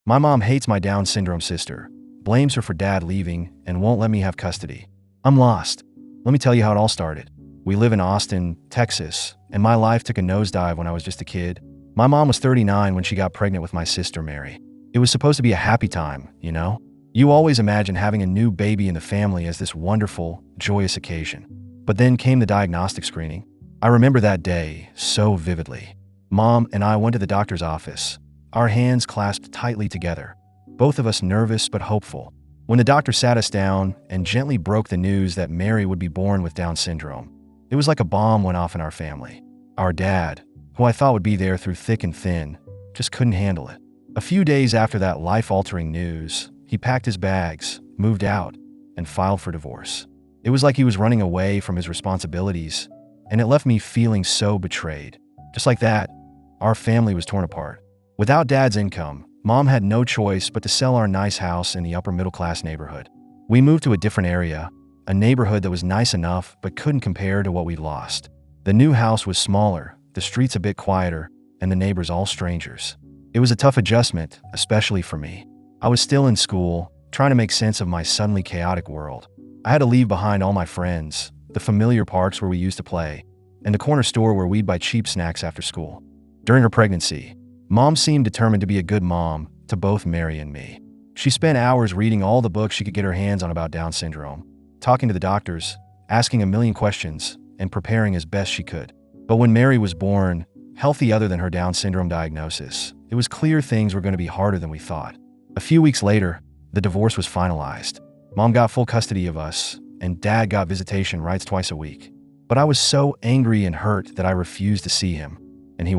My mom hates my Down syndrome sister, blames her for dad leaving, and won't let me have custody. I'm lost. Let me tell you how it all started. We live in Austin, Texas, and my life took a nosedive when I was just a kid. My mom was 39 when she got pregnant with my sister, Mary. It was supposed to be a happy time, you know? You always imagine having a new baby in the family as this wonderful, joyous occasion. But then came the diagnostic screening. I remember that day so vividly. Mom and I went to the doctor's office, our hands clasped tightly together, both of us nervous but hopeful. When the doctor sat us down and gently broke the news that Mary would be born with Down syndrome, it was like a bomb went off in our family. Our dad, who I thought would be there through thick and thin, just couldn't handle it. A few days after that life-altering news, he packed his bags, moved out, and filed for divorce. It was like he was running away from his responsibilities, and it left me feeling so betrayed. Just like that, our family was torn apart. Without Dad's income, Mom had no choice but to sell our nice house in the upper-middle-class neighborhood. We moved to a different area, a neighborhood that was nice enough but couldn't compare to what we'd lost. The new house was smaller, the streets a bit quieter, and the neighbors all strangers. It was a tough adjustment, especially for me. I was still in school, trying to make sense of my suddenly chaotic world. I had to leave behind all my friends, the familiar parks where we used to play, and the corner store where we'd buy cheap snacks after school. During her pregnancy, Mom seemed determined to be a good mom to both Mary and me. She spent hours reading all the books she could get her hands on about Down syndrome, talking to the doctors, asking a million questions, and preparing as best she could. But when Mary was born, healthy other than her Down syndrome diagnosis, it was clear things were going to be harder than we thought. A few weeks later, the divorce was finalized. Mom got full custody of us, and Dad got visitation rights twice a week. But I was so angry and hurt that I refused to see him. And he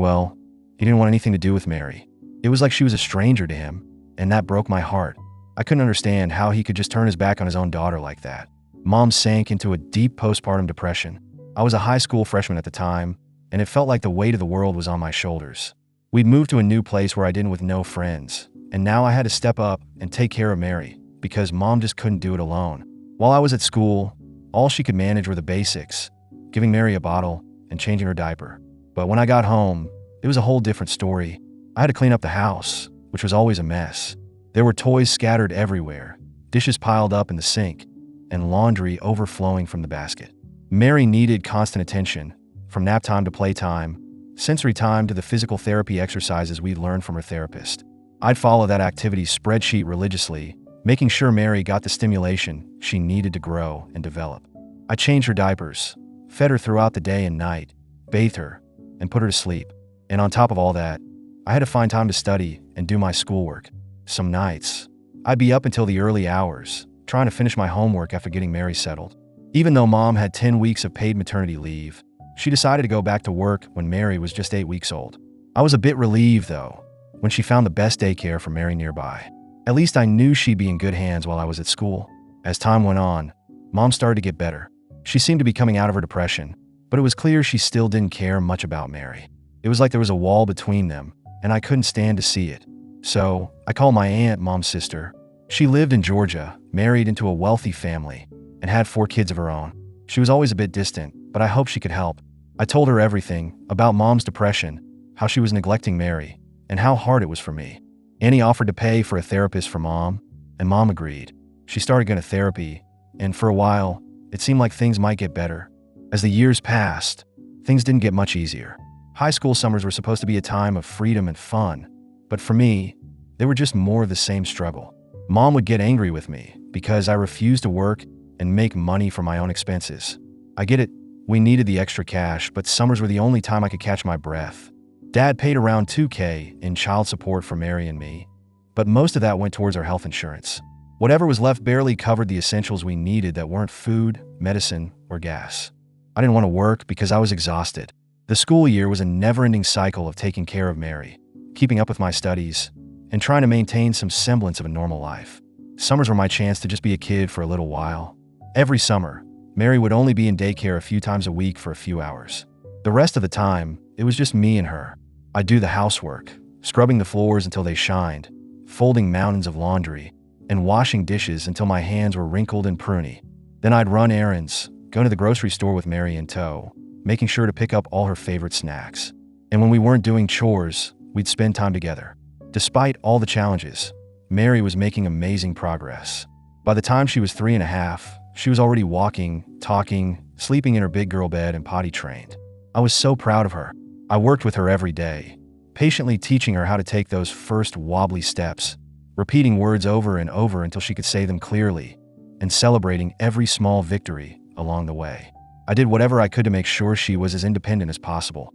didn't want anything to do with Mary. It was like she was a stranger to him, and that broke my heart. I couldn't understand how he could just turn his back on his own daughter like that. Mom sank into a deep postpartum depression. I was a high school freshman at the time, and it felt like the weight of the world was on my shoulders. We'd moved to a new place where I didn't with no friends, and now I had to step up and take care of Mary because Mom just couldn't do it alone. While I was at school, all she could manage were the basics, giving Mary a bottle and changing her diaper. But when I got home, it was a whole different story. I had to clean up the house, which was always a mess. There were toys scattered everywhere, dishes piled up in the sink, and laundry overflowing from the basket. Mary needed constant attention, from nap time to playtime, sensory time to the physical therapy exercises we'd learned from her therapist. I'd follow that activity spreadsheet religiously, making sure Mary got the stimulation she needed to grow and develop. I changed her diapers, fed her throughout the day and night, bathed her, and put her to sleep. And on top of all that, I had to find time to study and do my schoolwork. Some nights, I'd be up until the early hours, trying to finish my homework after getting Mary settled. Even though Mom had 10 weeks of paid maternity leave, she decided to go back to work when Mary was just 8 weeks old. I was a bit relieved, though, when she found the best daycare for Mary nearby. At least I knew she'd be in good hands while I was at school. As time went on, Mom started to get better. She seemed to be coming out of her depression, but it was clear she still didn't care much about Mary. It was like there was a wall between them, and I couldn't stand to see it. So, I called my aunt, Mom's sister. She lived in Georgia, married into a wealthy family, and had 4 kids of her own. She was always a bit distant, but I hoped she could help. I told her everything about Mom's depression, how she was neglecting Mary, and how hard it was for me. Annie offered to pay for a therapist for Mom, and Mom agreed. She started going to therapy, and for a while, it seemed like things might get better. As the years passed, things didn't get much easier. High school summers were supposed to be a time of freedom and fun, but for me, they were just more of the same struggle. Mom would get angry with me because I refused to work and make money for my own expenses. I get it, we needed the extra cash, but summers were the only time I could catch my breath. Dad paid around $2,000 in child support for Mary and me, but most of that went towards our health insurance. Whatever was left barely covered the essentials we needed that weren't food, medicine, or gas. I didn't want to work because I was exhausted. The school year was a never-ending cycle of taking care of Mary, keeping up with my studies, and trying to maintain some semblance of a normal life. Summers were my chance to just be a kid for a little while. Every summer, Mary would only be in daycare a few times a week for a few hours. The rest of the time, it was just me and her. I'd do the housework, scrubbing the floors until they shined, folding mountains of laundry, and washing dishes until my hands were wrinkled and pruny. Then I'd run errands, go to the grocery store with Mary in tow, making sure to pick up all her favorite snacks. And when we weren't doing chores, we'd spend time together. Despite all the challenges, Mary was making amazing progress. By the time she was 3.5, she was already walking, talking, sleeping in her big girl bed, and potty trained. I was so proud of her. I worked with her every day, patiently teaching her how to take those first wobbly steps, repeating words over and over until she could say them clearly, and celebrating every small victory along the way. I did whatever I could to make sure she was as independent as possible.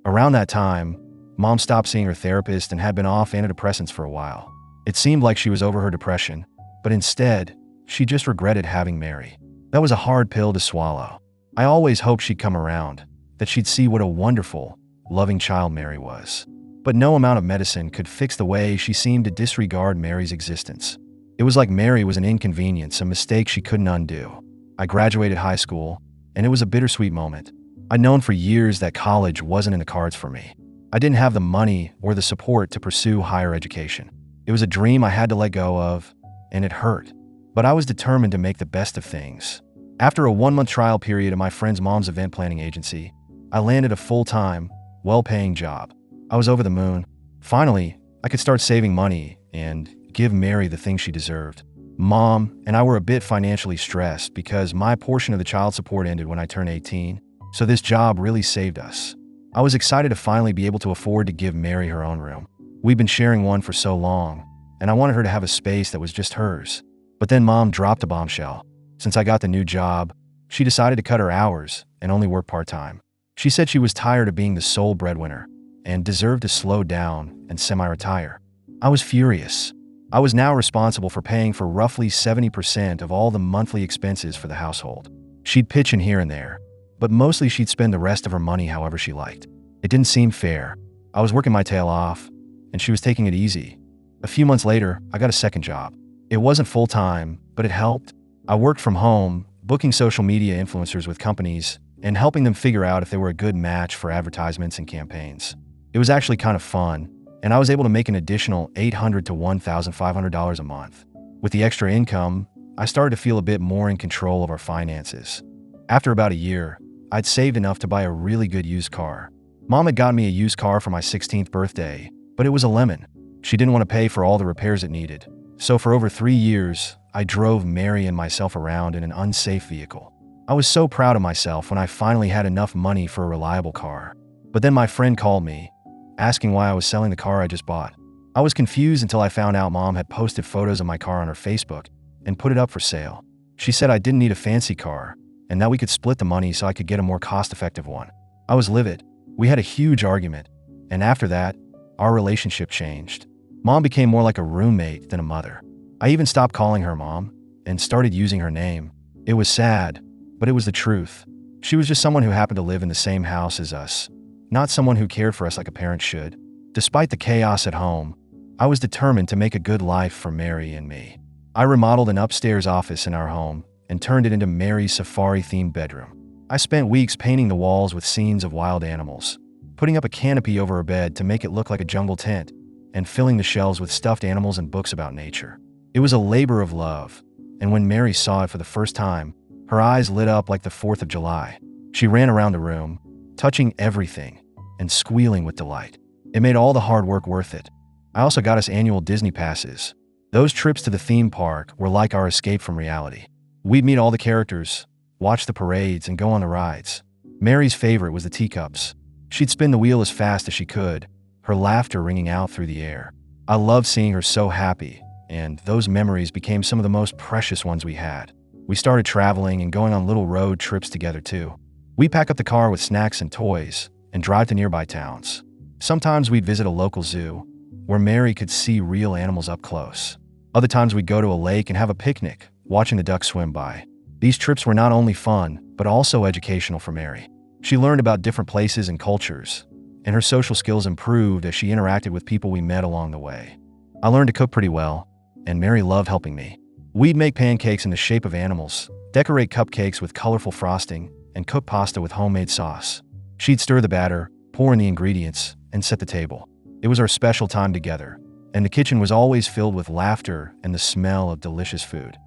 Around that time, Mom stopped seeing her therapist and had been off antidepressants for a while. It seemed like she was over her depression, but instead, she just regretted having Mary. That was a hard pill to swallow. I always hoped she'd come around, that she'd see what a wonderful, loving child Mary was. But no amount of medicine could fix the way she seemed to disregard Mary's existence. It was like Mary was an inconvenience, a mistake she couldn't undo. I graduated high school, and it was a bittersweet moment. I'd known for years that college wasn't in the cards for me. I didn't have the money or the support to pursue higher education. It was a dream I had to let go of, and it hurt. But I was determined to make the best of things. After a 1-month trial period at my friend's mom's event planning agency, I landed a full-time, well-paying job. I was over the moon. Finally, I could start saving money and give Mary the things she deserved. Mom and I were a bit financially stressed because my portion of the child support ended when I turned 18, so this job really saved us. I was excited to finally be able to afford to give Mary her own room. We'd been sharing one for so long, and I wanted her to have a space that was just hers. But then Mom dropped a bombshell. Since I got the new job, she decided to cut her hours and only work part-time. She said she was tired of being the sole breadwinner and deserved to slow down and semi-retire. I was furious. I was now responsible for paying for roughly 70% of all the monthly expenses for the household. She'd pitch in here and there, but mostly she'd spend the rest of her money however she liked. It didn't seem fair. I was working my tail off, and she was taking it easy. A few months later, I got a second job. It wasn't full-time, but it helped. I worked from home, booking social media influencers with companies, and helping them figure out if they were a good match for advertisements and campaigns. It was actually kind of fun, and I was able to make an additional $800 to $1,500 a month. With the extra income, I started to feel a bit more in control of our finances. After about a year, I'd saved enough to buy a really good used car. Mom had gotten me a used car for my 16th birthday, but it was a lemon. She didn't want to pay for all the repairs it needed. So for over 3 years, I drove Mary and myself around in an unsafe vehicle. I was so proud of myself when I finally had enough money for a reliable car. But then my friend called me, asking why I was selling the car I just bought. I was confused until I found out Mom had posted photos of my car on her Facebook and put it up for sale. She said I didn't need a fancy car, and that we could split the money so I could get a more cost-effective one. I was livid. We had a huge argument, and after that, our relationship changed. Mom became more like a roommate than a mother. I even stopped calling her Mom and started using her name. It was sad, but it was the truth. She was just someone who happened to live in the same house as us, not someone who cared for us like a parent should. Despite the chaos at home, I was determined to make a good life for Mary and me. I remodeled an upstairs office in our home and turned it into Mary's safari-themed bedroom. I spent weeks painting the walls with scenes of wild animals, putting up a canopy over her bed to make it look like a jungle tent, and filling the shelves with stuffed animals and books about nature. It was a labor of love, and when Mary saw it for the first time, her eyes lit up like the 4th of July. She ran around the room, touching everything and squealing with delight. It made all the hard work worth it. I also got us annual Disney passes. Those trips to the theme park were like our escape from reality. We'd meet all the characters, watch the parades, and go on the rides. Mary's favorite was the teacups. She'd spin the wheel as fast as she could, her laughter ringing out through the air. I loved seeing her so happy, and those memories became some of the most precious ones we had. We started traveling and going on little road trips together too. We'd pack up the car with snacks and toys and drive to nearby towns. Sometimes we'd visit a local zoo, where Mary could see real animals up close. Other times we'd go to a lake and have a picnic, watching the ducks swim by. These trips were not only fun, but also educational for Mary. She learned about different places and cultures, and her social skills improved as she interacted with people we met along the way. I learned to cook pretty well, and Mary loved helping me. We'd make pancakes in the shape of animals, decorate cupcakes with colorful frosting, and cook pasta with homemade sauce. She'd stir the batter, pour in the ingredients, and set the table. It was our special time together, and the kitchen was always filled with laughter and the smell of delicious food.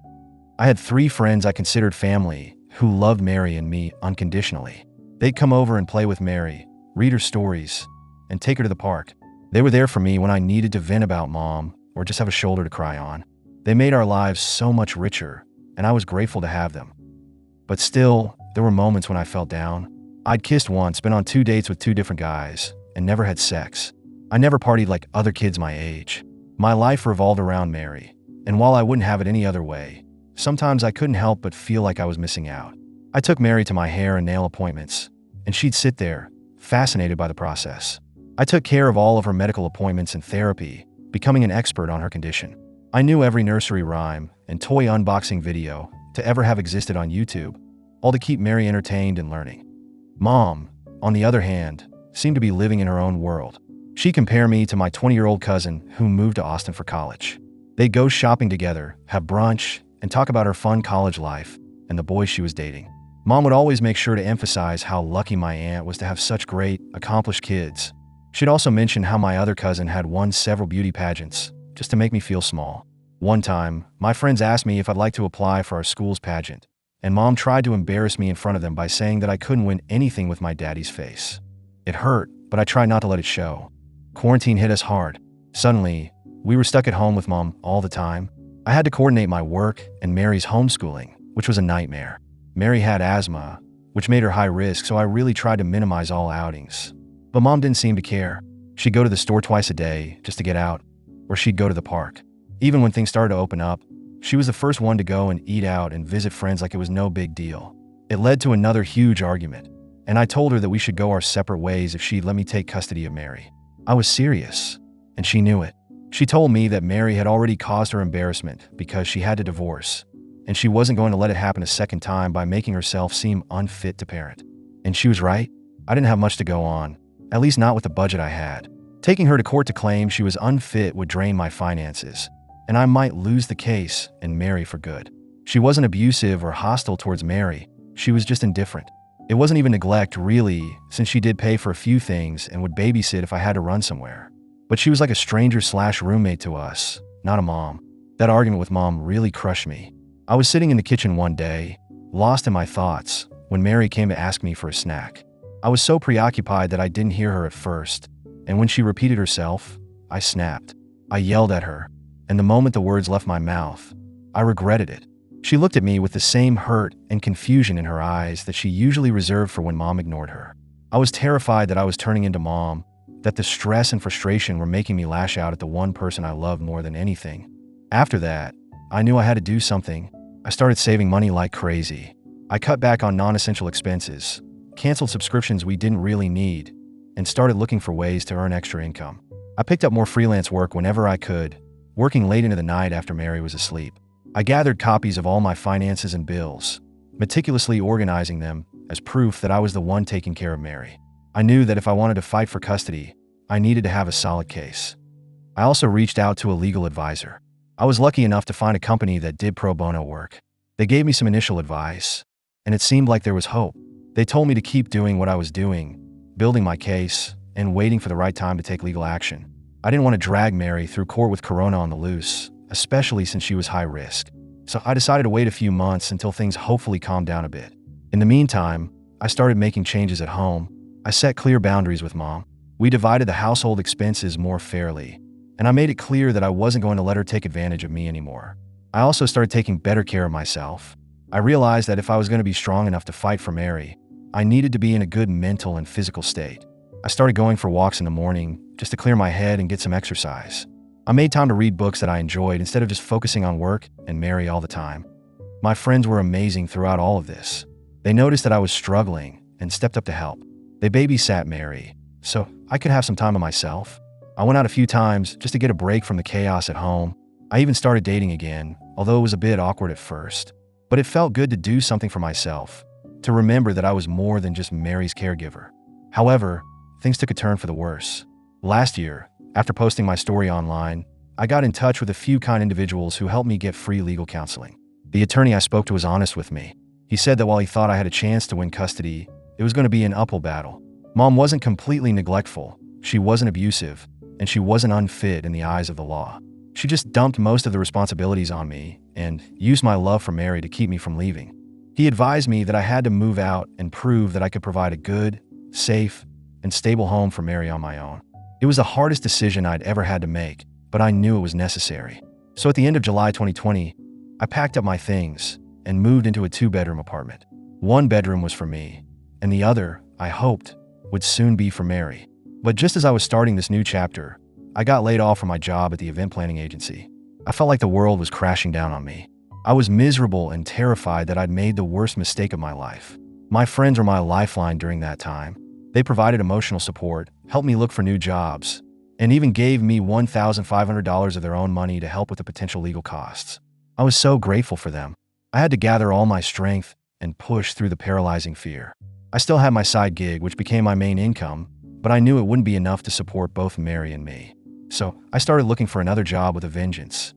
I had 3 friends I considered family who loved Mary and me unconditionally. They'd come over and play with Mary, read her stories, and take her to the park. They were there for me when I needed to vent about Mom or just have a shoulder to cry on. They made our lives so much richer, and I was grateful to have them. But still, there were moments when I felt down. I'd kissed once, been on 2 dates with 2 different guys, and never had sex. I never partied like other kids my age. My life revolved around Mary, and while I wouldn't have it any other way, sometimes I couldn't help but feel like I was missing out. I took Mary to my hair and nail appointments, and she'd sit there, fascinated by the process. I took care of all of her medical appointments and therapy, becoming an expert on her condition. I knew every nursery rhyme and toy unboxing video to ever have existed on YouTube, all to keep Mary entertained and learning. Mom, on the other hand, seemed to be living in her own world. She'd compare me to my 20-year-old cousin who moved to Austin for college. They'd go shopping together, have brunch, and talk about her fun college life and the boys she was dating. Mom would always make sure to emphasize how lucky my aunt was to have such great, accomplished kids. She'd also mention how my other cousin had won several beauty pageants, just to make me feel small. One time, my friends asked me if I'd like to apply for our school's pageant, and Mom tried to embarrass me in front of them by saying that I couldn't win anything with my daddy's face. It hurt, but I tried not to let it show. Quarantine hit us hard. Suddenly, we were stuck at home with Mom all the time. I had to coordinate my work and Mary's homeschooling, which was a nightmare. Mary had asthma, which made her high risk, so I really tried to minimize all outings. But Mom didn't seem to care. She'd go to the store twice a day just to get out, or she'd go to the park. Even when things started to open up, she was the first one to go and eat out and visit friends like it was no big deal. It led to another huge argument, and I told her that we should go our separate ways if she'd let me take custody of Mary. I was serious, and she knew it. She told me that Mary had already caused her embarrassment because she had to divorce, and she wasn't going to let it happen a second time by making herself seem unfit to parent. And she was right. I didn't have much to go on, at least not with the budget I had. Taking her to court to claim she was unfit would drain my finances, and I might lose the case and Mary for good. She wasn't abusive or hostile towards Mary. She was just indifferent. It wasn't even neglect, really, since she did pay for a few things and would babysit if I had to run somewhere. But she was like a stranger/roommate to us, not a mom. That argument with Mom really crushed me. I was sitting in the kitchen one day, lost in my thoughts, when Mary came to ask me for a snack. I was so preoccupied that I didn't hear her at first, and when she repeated herself, I snapped. I yelled at her, and the moment the words left my mouth, I regretted it. She looked at me with the same hurt and confusion in her eyes that she usually reserved for when Mom ignored her. I was terrified that I was turning into Mom, that the stress and frustration were making me lash out at the one person I loved more than anything. After that, I knew I had to do something. I started saving money like crazy. I cut back on non-essential expenses, canceled subscriptions we didn't really need, and started looking for ways to earn extra income. I picked up more freelance work whenever I could, working late into the night after Mary was asleep. I gathered copies of all my finances and bills, meticulously organizing them as proof that I was the one taking care of Mary. I knew that if I wanted to fight for custody, I needed to have a solid case. I also reached out to a legal advisor. I was lucky enough to find a company that did pro bono work. They gave me some initial advice, and it seemed like there was hope. They told me to keep doing what I was doing, building my case, and waiting for the right time to take legal action. I didn't want to drag Mary through court with corona on the loose, especially since she was high risk. So I decided to wait a few months until things hopefully calmed down a bit. In the meantime, I started making changes at home. I set clear boundaries with Mom. We divided the household expenses more fairly, and I made it clear that I wasn't going to let her take advantage of me anymore. I also started taking better care of myself. I realized that if I was going to be strong enough to fight for Mary, I needed to be in a good mental and physical state. I started going for walks in the morning just to clear my head and get some exercise. I made time to read books that I enjoyed instead of just focusing on work and Mary all the time. My friends were amazing throughout all of this. They noticed that I was struggling and stepped up to help. They babysat Mary, so I could have some time to myself. I went out a few times just to get a break from the chaos at home. I even started dating again, although it was a bit awkward at first. But it felt good to do something for myself, to remember that I was more than just Mary's caregiver. However, things took a turn for the worse. Last year, after posting my story online, I got in touch with a few kind individuals who helped me get free legal counseling. The attorney I spoke to was honest with me. He said that while he thought I had a chance to win custody, it was going to be an uphill battle. Mom wasn't completely neglectful, she wasn't abusive, and she wasn't unfit in the eyes of the law. She just dumped most of the responsibilities on me and used my love for Mary to keep me from leaving. He advised me that I had to move out and prove that I could provide a good, safe, and stable home for Mary on my own. It was the hardest decision I'd ever had to make, but I knew it was necessary. So at the end of July 2020, I packed up my things and moved into a 2-bedroom apartment. One bedroom was for me, and the other, I hoped, would soon be for Mary. But just as I was starting this new chapter, I got laid off from my job at the event planning agency. I felt like the world was crashing down on me. I was miserable and terrified that I'd made the worst mistake of my life. My friends were my lifeline during that time. They provided emotional support, helped me look for new jobs, and even gave me $1,500 of their own money to help with the potential legal costs. I was so grateful for them. I had to gather all my strength and push through the paralyzing fear. I still had my side gig, which became my main income, but I knew it wouldn't be enough to support both Mary and me. So I started looking for another job with a vengeance.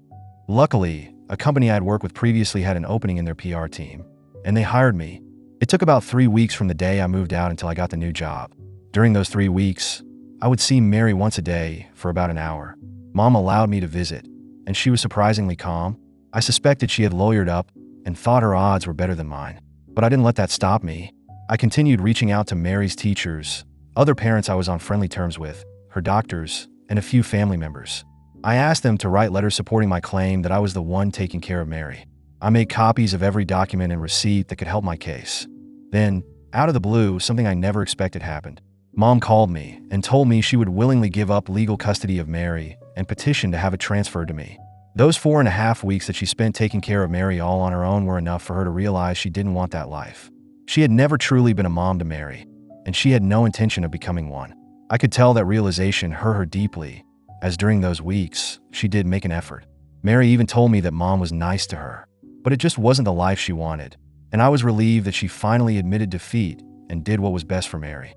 Luckily, a company I'd worked with previously had an opening in their PR team, and they hired me. It took about 3 weeks from the day I moved out until I got the new job. During those 3 weeks, I would see Mary once a day for about an hour. Mom allowed me to visit, and she was surprisingly calm. I suspected she had lawyered up and thought her odds were better than mine. But I didn't let that stop me. I continued reaching out to Mary's teachers, other parents I was on friendly terms with, her doctors, and a few family members. I asked them to write letters supporting my claim that I was the one taking care of Mary. I made copies of every document and receipt that could help my case. Then, out of the blue, something I never expected happened. Mom called me and told me she would willingly give up legal custody of Mary and petition to have it transferred to me. Those 4.5 weeks that she spent taking care of Mary all on her own were enough for her to realize she didn't want that life. She had never truly been a mom to Mary, and she had no intention of becoming one. I could tell that realization hurt her deeply, as during those weeks, she did make an effort. Mary even told me that Mom was nice to her, but it just wasn't the life she wanted, and I was relieved that she finally admitted defeat and did what was best for Mary.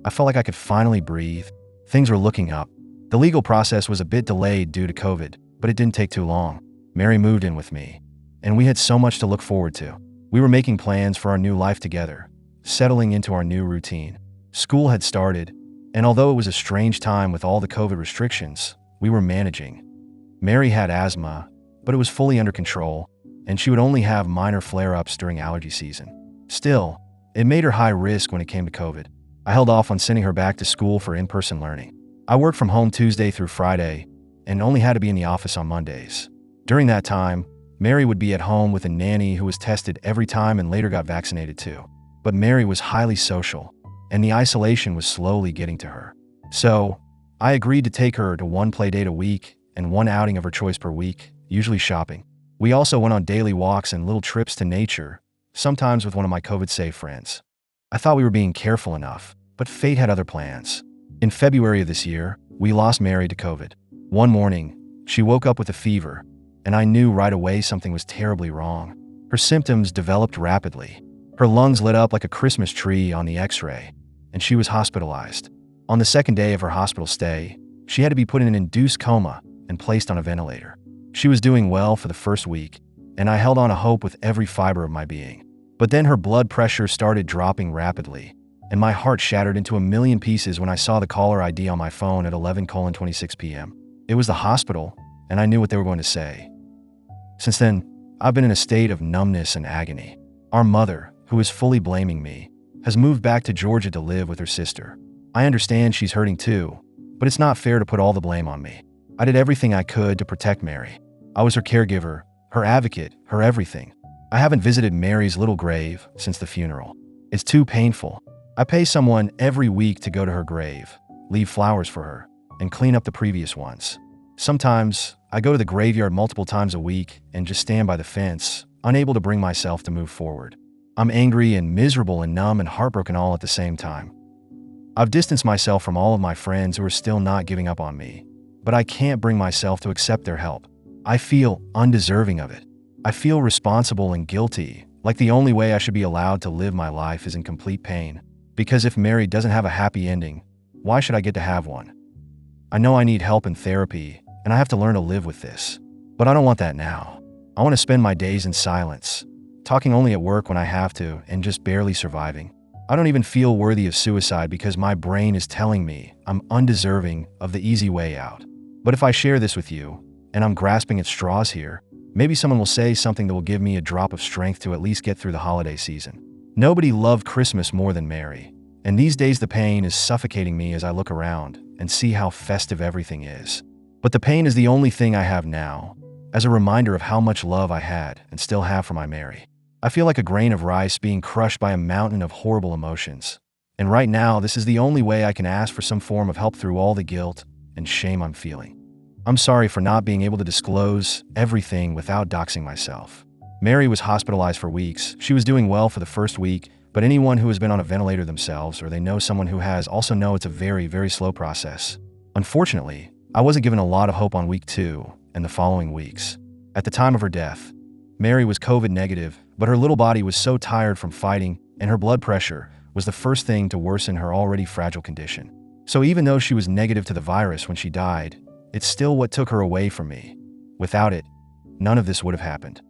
I felt like I could finally breathe. Things were looking up. The legal process was a bit delayed due to COVID, but it didn't take too long. Mary moved in with me, and we had so much to look forward to. We were making plans for our new life together, settling into our new routine. School had started, and although it was a strange time with all the COVID restrictions, we were managing. Mary had asthma, but it was fully under control, and she would only have minor flare-ups during allergy season. Still, it made her high risk when it came to COVID. I held off on sending her back to school for in-person learning. I worked from home Tuesday through Friday and only had to be in the office on Mondays. During that time, Mary would be at home with a nanny who was tested every time and later got vaccinated too. But Mary was highly social, and the isolation was slowly getting to her. So, I agreed to take her to one play date a week and one outing of her choice per week, usually shopping. We also went on daily walks and little trips to nature, sometimes with one of my COVID-safe friends. I thought we were being careful enough, but fate had other plans. In February of this year, we lost Mary to COVID. One morning, she woke up with a fever, and I knew right away something was terribly wrong. Her symptoms developed rapidly. Her lungs lit up like a Christmas tree on the X-ray, and she was hospitalized. On the second day of her hospital stay, she had to be put in an induced coma and placed on a ventilator. She was doing well for the first week, and I held on to hope with every fiber of my being. But then her blood pressure started dropping rapidly, and my heart shattered into a million pieces when I saw the caller ID on my phone at 11:26 p.m. It was the hospital, and I knew what they were going to say. Since then, I've been in a state of numbness and agony. Our mother, who is fully blaming me, has moved back to Georgia to live with her sister. I understand she's hurting too, but it's not fair to put all the blame on me. I did everything I could to protect Mary. I was her caregiver, her advocate, her everything. I haven't visited Mary's little grave since the funeral. It's too painful. I pay someone every week to go to her grave, leave flowers for her, and clean up the previous ones. Sometimes, I go to the graveyard multiple times a week and just stand by the fence, unable to bring myself to move forward. I'm angry and miserable and numb and heartbroken all at the same time. I've distanced myself from all of my friends who are still not giving up on me, but I can't bring myself to accept their help. I feel undeserving of it. I feel responsible and guilty, like the only way I should be allowed to live my life is in complete pain. Because if Mary doesn't have a happy ending, why should I get to have one? I know I need help and therapy, and I have to learn to live with this. But I don't want that now. I want to spend my days in silence, talking only at work when I have to, and just barely surviving. I don't even feel worthy of suicide because my brain is telling me I'm undeserving of the easy way out. But if I share this with you, and I'm grasping at straws here, maybe someone will say something that will give me a drop of strength to at least get through the holiday season. Nobody loved Christmas more than Mary, and these days the pain is suffocating me as I look around and see how festive everything is. But the pain is the only thing I have now, as a reminder of how much love I had and still have for my Mary. I feel like a grain of rice being crushed by a mountain of horrible emotions. And right now, this is the only way I can ask for some form of help through all the guilt and shame I'm feeling. I'm sorry for not being able to disclose everything without doxing myself. Mary was hospitalized for weeks. She was doing well for the first week, but anyone who has been on a ventilator themselves or they know someone who has also know it's a very, very slow process. Unfortunately, I wasn't given a lot of hope on week 2 and the following weeks. At the time of her death, Mary was COVID negative, but her little body was so tired from fighting, and her blood pressure was the first thing to worsen her already fragile condition. So even though she was negative to the virus when she died, it's still what took her away from me. Without it, none of this would have happened.